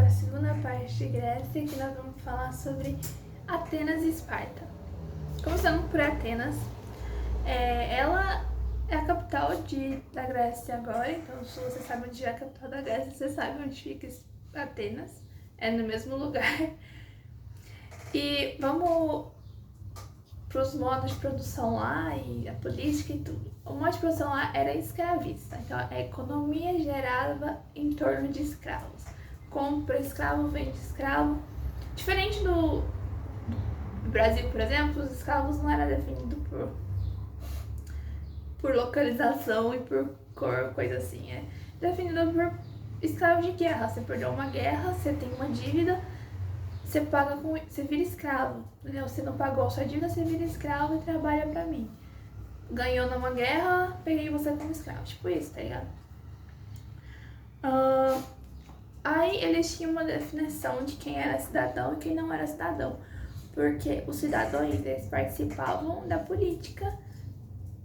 para a segunda parte de Grécia, que nós vamos falar sobre Atenas e Esparta. Começando por Atenas, ela é a capital da Grécia agora, então se você sabe onde é a capital da Grécia, você sabe onde fica Atenas, é no mesmo lugar. E vamos para os modos de produção lá e a política e tudo. O modo de produção lá era escravista, então a economia gerava em torno de escravos. Compra escravo, vende escravo. Diferente do Brasil, por exemplo, os escravos não eram definidos por localização e por cor, coisa assim. É definido por escravo de guerra. Você perdeu uma guerra, você tem uma dívida, você paga com, você vira escravo, entendeu? Você não pagou a sua dívida, você vira escravo e trabalha pra mim. Ganhou numa guerra, peguei você como escravo, tipo isso, tá ligado? Aí eles tinham uma definição de quem era cidadão e quem não era cidadão, porque os cidadãos eles participavam da política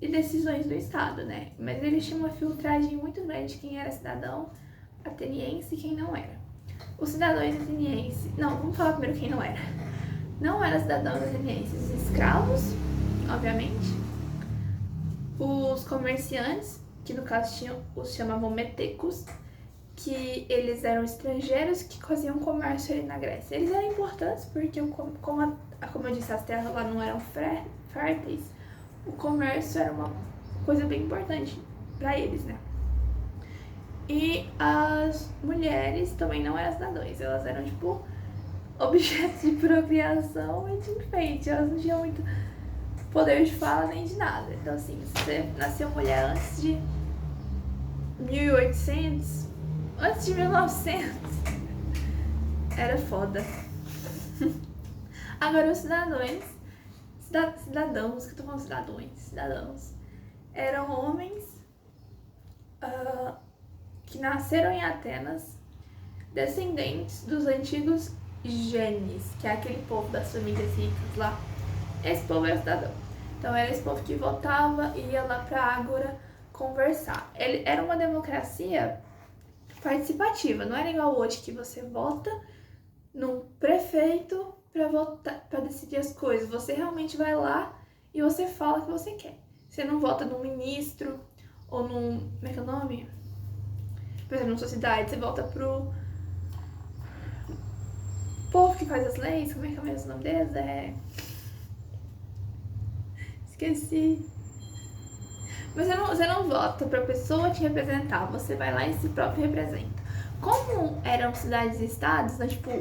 e decisões do Estado, né? Mas eles tinham uma filtragem muito grande de quem era cidadão ateniense e quem não era. Os cidadãos atenienses... Não, vamos falar primeiro quem não era. Não eram cidadãos atenienses escravos, obviamente. Os comerciantes, que no caso os chamavam metecos, que eles eram estrangeiros que faziam comércio ali na Grécia. Eles eram importantes porque, como eu disse, as terras lá não eram férteis, o comércio era uma coisa bem importante para eles, né? E as mulheres também não eram cidadãs, elas eram tipo objetos de procriação e de enfeite, elas não tinham muito poder de fala nem de nada. Então assim, se você nasceu mulher antes de 1800, antes de 1900, era foda. Agora os cidadãos, que eu tô falando cidadãos, eram homens que nasceram em Atenas, descendentes dos antigos genes, que é aquele povo das famílias ricas lá. Esse povo era cidadão. Então era esse povo que votava e ia lá pra Ágora conversar. Era uma democracia participativa, não era igual hoje que você vota num prefeito pra decidir as coisas. Você realmente vai lá e você fala o que você quer. Você não vota num ministro ou num... Como é que é o nome? Por exemplo, na sua cidade, você vota pro povo que faz as leis. Como é que é mesmo o nome deles? Esqueci. Mas você não vota pra pessoa te representar, você vai lá e se próprio representa. Como eram cidades e estados, né? Tipo,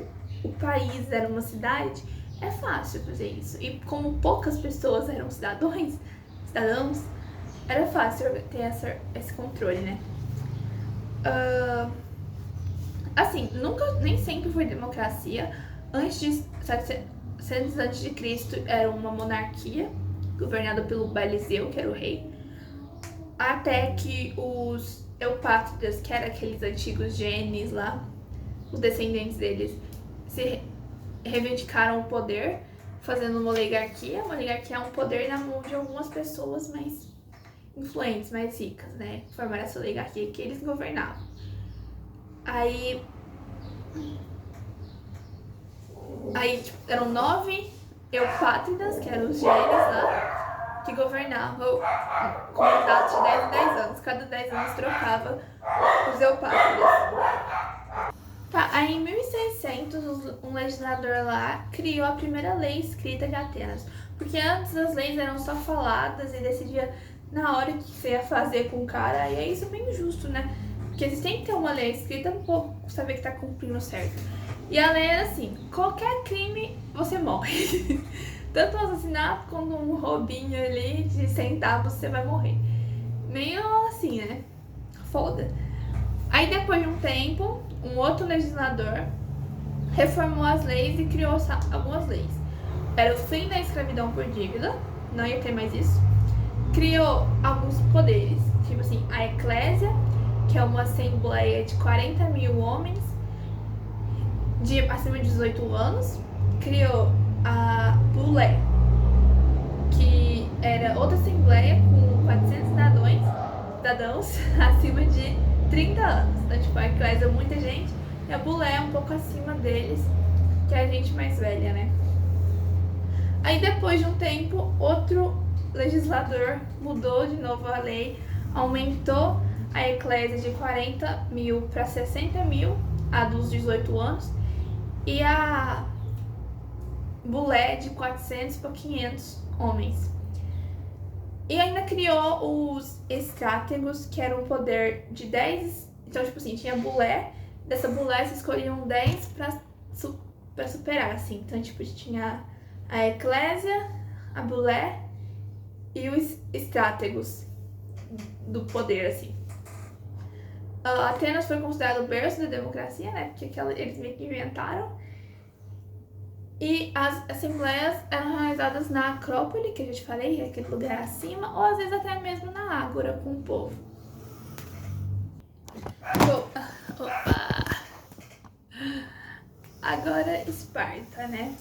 o país era uma cidade, é fácil fazer isso. E como poucas pessoas eram cidadãos, era fácil ter esse controle, né? Assim, nem sempre foi democracia. Antes de 700 a.C. era uma monarquia governada pelo Baliseu, que era o rei, até que os Eupátridas, que eram aqueles antigos genes lá, os descendentes deles, se reivindicaram o poder, fazendo uma oligarquia. Uma oligarquia é um poder na mão de algumas pessoas mais influentes, mais ricas, né? Formaram essa oligarquia que eles governavam. Aí tipo, eram 9 Eupátridas, que eram os genes lá, que governavam com mandatos de 10 em 10 anos. Cada 10 anos trocava os Eupátridas. Tá, aí em 1600, um legislador lá criou a primeira lei escrita de Atenas. Porque antes as leis eram só faladas e decidia na hora que você ia fazer com o cara, e é isso bem injusto, né? Porque você tem que ter uma lei escrita pra saber que tá cumprindo certo. E a lei era assim, qualquer crime você morre. Tanto um assassinato quanto um roubinho ali de centavos você vai morrer. Meio assim, né? Foda. Aí depois de um tempo, um outro legislador reformou as leis e criou algumas leis. Era o fim da escravidão por dívida, não ia ter mais isso. Criou alguns poderes, tipo assim, a Eclésia, que é uma assembleia de 40 mil homens acima de 18 anos. Criou a Bulé, que era outra assembleia com 400 cidadãos acima de 30 anos. Então, tipo, a Eclésia é muita gente e E a Bulé é um pouco acima deles, que é a gente mais velha, né? Aí depois de um tempo, outro legislador mudou de novo a lei, aumentou a eclésia de 40 mil para 60 mil, a dos 18 anos, e a Bulé de 400 para 500 homens. E ainda criou os estrátegos, que era um poder de 10. Então, tipo assim, tinha Bulé, dessa Bulé se escolhiam 10 pra superar, assim. Então, tipo, tinha a eclésia, a Bulé e os estrátegos do poder, assim. Atenas foi considerado o berço da democracia, né? Porque eles meio que inventaram. E as assembleias eram realizadas na Acrópole, que eu já te falei, aquele lugar acima, ou às vezes até mesmo na Ágora com o povo. Opa! Agora Esparta, né?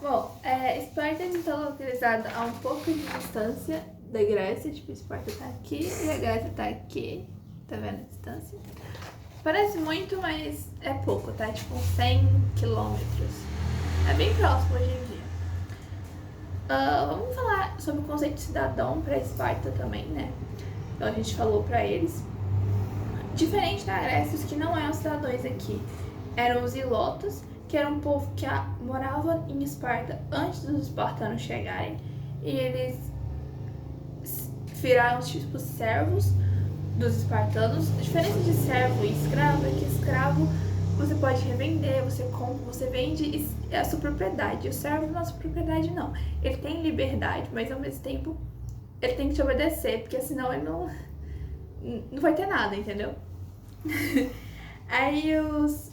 Bom, Esparta está localizada a um pouco de distância da Grécia, tipo, Esparta tá aqui e a Grécia tá aqui, tá vendo a distância? Parece muito, mas é pouco, tá? Tipo, 100 quilômetros. É bem próximo hoje em dia. Vamos falar sobre o conceito de cidadão para Esparta também, né? Então a gente falou para eles. Diferente da Grécia, os que não eram cidadãos aqui eram os ilotas, que era um povo que morava em Esparta antes dos espartanos chegarem. E eles viraram tipo servos dos espartanos. A diferença de servo e escravo é que escravo você pode revender, você compra, você vende, é a sua propriedade. O servo não é a sua propriedade, não. Ele tem liberdade, mas ao mesmo tempo ele tem que te obedecer, porque senão ele não vai ter nada, entendeu? Aí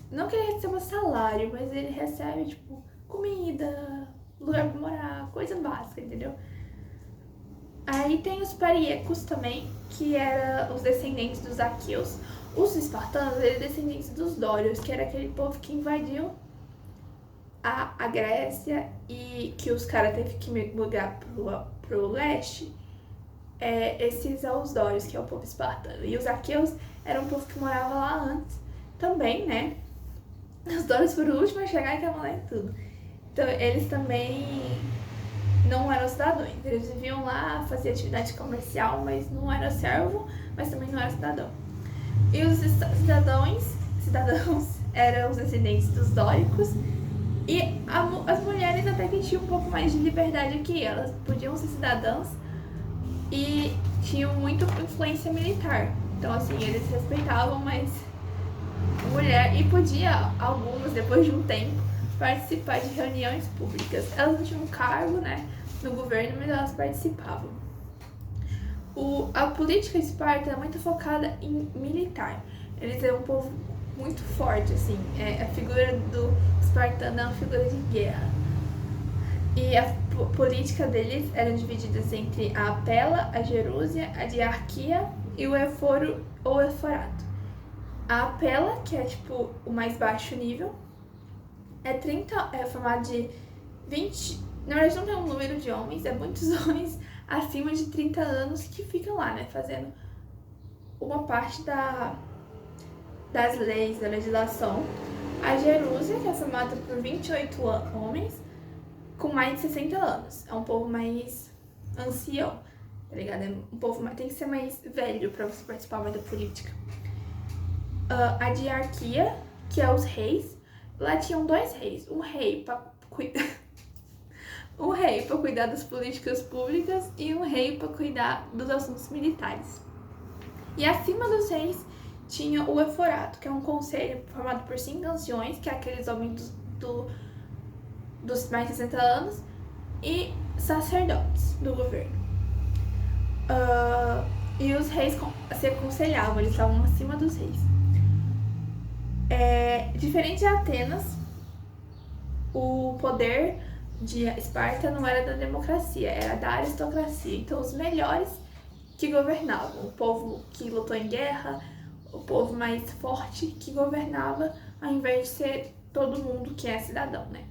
não que ele receba salário, mas ele recebe, tipo, comida, lugar pra morar, coisa básica, entendeu? Aí tem os pariecos também, que eram os descendentes dos aqueus. Os espartanos eram descendentes dos dórios, que era aquele povo que invadiu a Grécia e que os caras teve que migrar pro leste. Esses são os dórios, que é o povo espartano. E os aqueus eram um povo que morava lá antes também, né? Os dórios foram os últimos a chegar e estavam lá em tudo. Então eles também não eram cidadãos. Eles viviam lá, faziam atividade comercial, mas não era servo, mas também não era cidadão. E os cidadãos eram os descendentes dos dóricos. E as mulheres até que tinham um pouco mais de liberdade que elas. Podiam ser cidadãs e tinham muita influência militar. Então, assim, eles respeitavam mais mulher e podia, algumas, depois de um tempo, participar de reuniões públicas. Elas não tinham cargo, né, no governo, mas elas participavam. A política esparta é muito focada em militar. Eles eram um povo muito forte, assim. A figura do espartano é uma figura de guerra. E a política deles era dividida entre a Apela, a Jerúsia, a Diarquia e o Éforo ou Eforato. A Apela, que é tipo o mais baixo nível, é formado de 20. Na verdade, não tem um número de homens, é muitos homens acima de 30 anos que ficam lá, né, fazendo uma parte das leis, da legislação. A Jerúsia, que é formada por 28 homens com mais de 60 anos. É um povo mais ancião, tá ligado? É um povo tem que ser mais velho pra você participar mais da política. A Diarquia, que é os reis. Lá tinham 2 reis. Um rei pra cuidar das políticas públicas e um rei para cuidar dos assuntos militares. E acima dos reis tinha o Eforato, que é um conselho formado por 5 anciões, que é aqueles homens dos mais de 60 anos, e sacerdotes do governo. E os reis se aconselhavam, eles estavam acima dos reis. Diferente de Atenas, o poder de Esparta não era da democracia, era da aristocracia. Então os melhores que governavam, o povo que lutou em guerra, o povo mais forte que governava, ao invés de ser todo mundo que é cidadão, né?